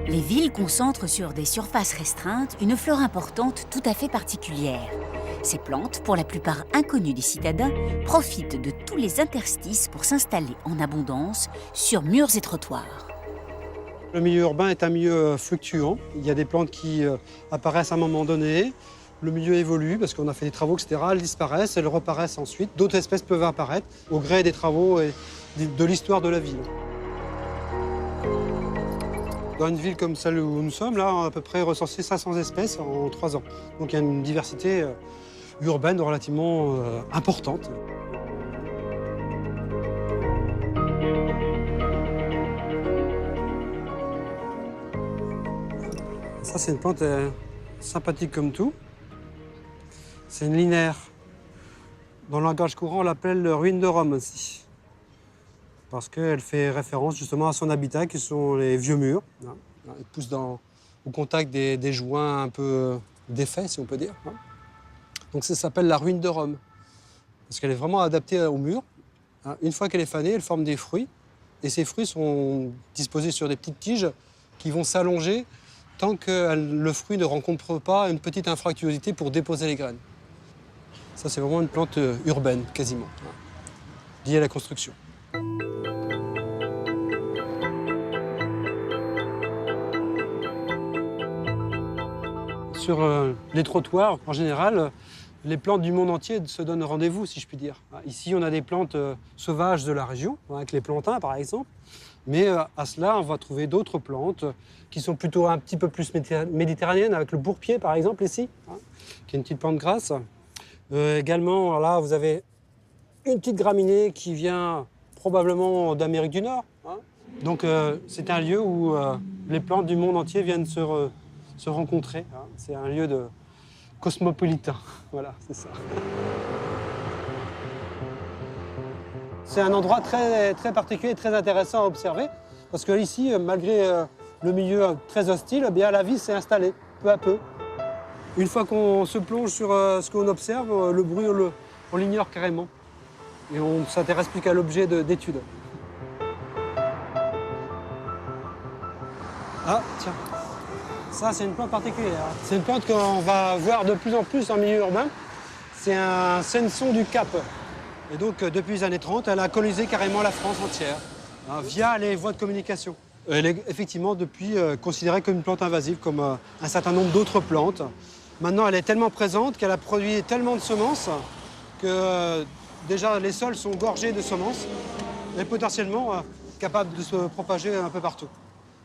Les villes concentrent sur des surfaces restreintes une flore importante tout à fait particulière. Ces plantes, pour la plupart inconnues des citadins, profitent de tous les interstices pour s'installer en abondance sur murs et trottoirs. Le milieu urbain est un milieu fluctuant. Il y a des plantes qui apparaissent à un moment donné. Le milieu évolue parce qu'on a fait des travaux, etc. Elles disparaissent, elles reparaissent ensuite. D'autres espèces peuvent apparaître au gré des travaux et de l'histoire de la ville. Dans une ville comme celle où nous sommes, là, on a à peu près recensé 500 espèces en 3 ans. Donc il y a une diversité urbaine relativement importante. Ça, c'est une plante sympathique comme tout. C'est une linaire. Dans le langage courant, on l'appelle ruine de Rome aussi. Parce qu'elle fait référence justement à son habitat, qui sont les vieux murs. Elle pousse au contact des joints un peu défaits, si on peut dire. Donc ça s'appelle la ruine de Rome. Parce qu'elle est vraiment adaptée au mur. Une fois qu'elle est fanée, elle forme des fruits. Et ces fruits sont disposés sur des petites tiges qui vont s'allonger tant que le fruit ne rencontre pas une petite infractuosité pour déposer les graines. Ça, c'est vraiment une plante urbaine, quasiment, liée à la construction. Sur les trottoirs, en général, les plantes du monde entier se donnent rendez-vous, si je puis dire. Ici, on a des plantes sauvages de la région, avec les plantains, par exemple. Mais à cela, on va trouver d'autres plantes qui sont plutôt un petit peu plus méditerranéennes, avec le bourpier, par exemple, ici, qui est une petite plante grasse. Également, là, vous avez une petite graminée qui vient probablement d'Amérique du Nord. Donc, c'est un lieu où les plantes du monde entier viennent se rencontrer. C'est un lieu cosmopolitain. Voilà, c'est ça. C'est un endroit très, très particulier et très intéressant à observer. Parce que ici, malgré le milieu très hostile, eh bien, la vie s'est installée peu à peu. Une fois qu'on se plonge sur ce qu'on observe, le bruit, on l'ignore carrément. Et on ne s'intéresse plus qu'à l'objet d'étude. Ah, tiens. Ça, c'est une plante particulière. C'est une plante qu'on va voir de plus en plus en milieu urbain. C'est un senson du Cap. Et donc, depuis les années 30, elle a colonisé carrément la France entière, via les voies de communication. Elle est effectivement depuis considérée comme une plante invasive, comme un certain nombre d'autres plantes. Maintenant, elle est tellement présente qu'elle a produit tellement de semences que déjà les sols sont gorgés de semences et potentiellement capables de se propager un peu partout.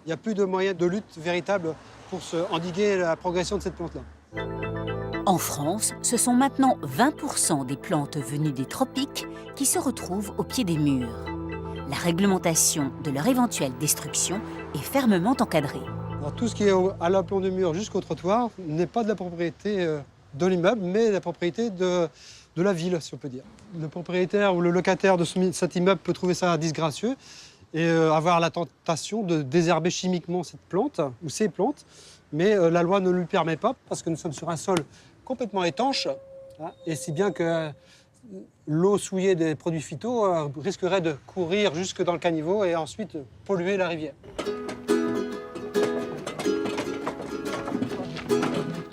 Il n'y a plus de moyens de lutte véritable pour endiguer la progression de cette plante-là. En France, ce sont maintenant 20% des plantes venues des tropiques qui se retrouvent au pied des murs. La réglementation de leur éventuelle destruction est fermement encadrée. Alors, tout ce qui est à l'aplomb du mur jusqu'au trottoir n'est pas de la propriété de l'immeuble, mais de la propriété de la ville, si on peut dire. Le propriétaire ou le locataire de cet immeuble peut trouver ça disgracieux et avoir la tentation de désherber chimiquement cette plante ou ces plantes, mais la loi ne lui permet pas parce que nous sommes sur un sol complètement étanche, et si bien que l'eau souillée des produits phyto risquerait de courir jusque dans le caniveau et ensuite polluer la rivière.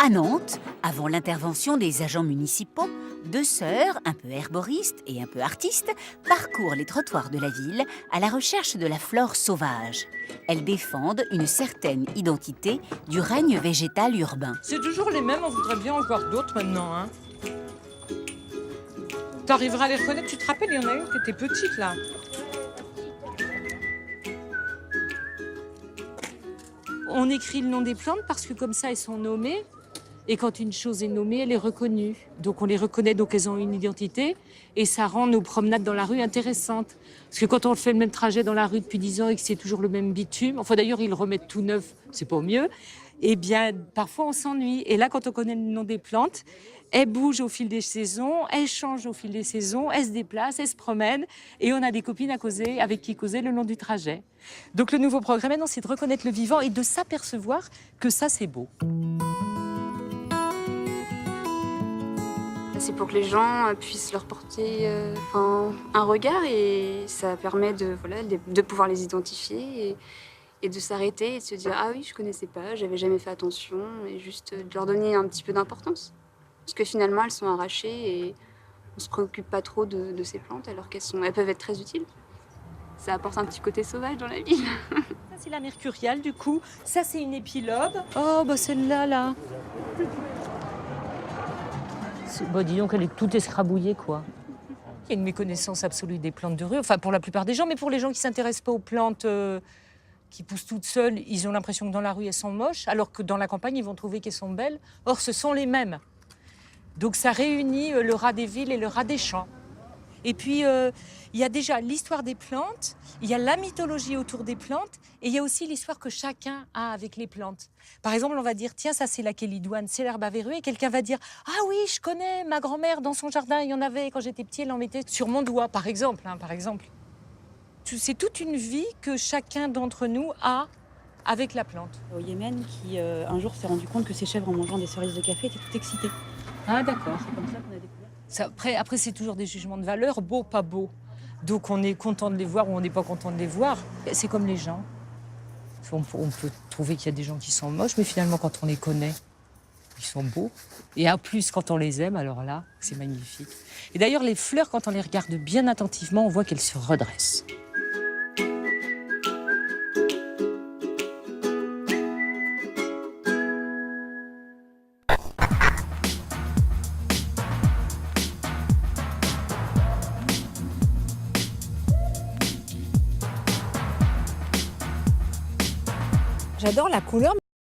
À Nantes, avant l'intervention des agents municipaux, 2 sœurs, un peu herboristes et un peu artistes, parcourent les trottoirs de la ville à la recherche de la flore sauvage. Elles défendent une certaine identité du règne végétal urbain. C'est toujours les mêmes, on voudrait bien en voir d'autres maintenant. Hein. Tu arriveras à les reconnaître, tu te rappelles, il y en a une qui était petite là. On écrit le nom des plantes parce que comme ça elles sont nommées. Et quand une chose est nommée, elle est reconnue. Donc on les reconnaît, donc elles ont une identité. Et ça rend nos promenades dans la rue intéressantes. Parce que quand on fait le même trajet dans la rue depuis 10 ans et que c'est toujours le même bitume, enfin d'ailleurs ils le remettent tout neuf, c'est pas mieux, eh bien parfois on s'ennuie. Et là quand on connaît le nom des plantes, elles bougent au fil des saisons, elles changent au fil des saisons, elles se déplacent, elles se promènent. Et on a des copines à causer, avec qui causer le long du trajet. Donc le nouveau programme maintenant, c'est de reconnaître le vivant et de s'apercevoir que ça c'est beau. C'est pour que les gens puissent leur porter un regard et ça permet de pouvoir les identifier et de s'arrêter et de se dire ah oui, je connaissais pas, j'avais jamais fait attention, et juste de leur donner un petit peu d'importance. Parce que finalement, elles sont arrachées et on se préoccupe pas trop de ces plantes alors elles peuvent être très utiles. Ça apporte un petit côté sauvage dans la ville. Ça, c'est la mercuriale, du coup. Ça, c'est une épilobe. Oh, bah celle-là, là. Bah, dis donc, elle est toute escrabouillée, quoi. Il y a une méconnaissance absolue des plantes de rue, enfin, pour la plupart des gens, mais pour les gens qui ne s'intéressent pas aux plantes qui poussent toutes seules, ils ont l'impression que dans la rue, elles sont moches, alors que dans la campagne, ils vont trouver qu'elles sont belles. Or, ce sont les mêmes. Donc, ça réunit le rat des villes et le rat des champs. Et puis, il y a déjà l'histoire des plantes, il y a la mythologie autour des plantes, et il y a aussi l'histoire que chacun a avec les plantes. Par exemple, on va dire, tiens, ça c'est la kélidoine, c'est l'herbe à verrues, et quelqu'un va dire, ah oui, je connais, ma grand-mère, dans son jardin, il y en avait, quand j'étais petit, elle en mettait sur mon doigt, par exemple. C'est toute une vie que chacun d'entre nous a avec la plante. Au Yémen, qui un jour s'est rendu compte que ses chèvres, en mangeant des cerises de café, étaient toutes excitées. Ah d'accord. C'est comme ça qu'on a découvert. Après, c'est toujours des jugements de valeur, beau, pas beau. Donc on est content de les voir ou on n'est pas content de les voir. C'est comme les gens. On peut trouver qu'il y a des gens qui sont moches, mais finalement, quand on les connaît, ils sont beaux. Et en plus, quand on les aime, alors là, c'est magnifique. Et d'ailleurs, les fleurs, quand on les regarde bien attentivement, on voit qu'elles se redressent. J'adore la couleur,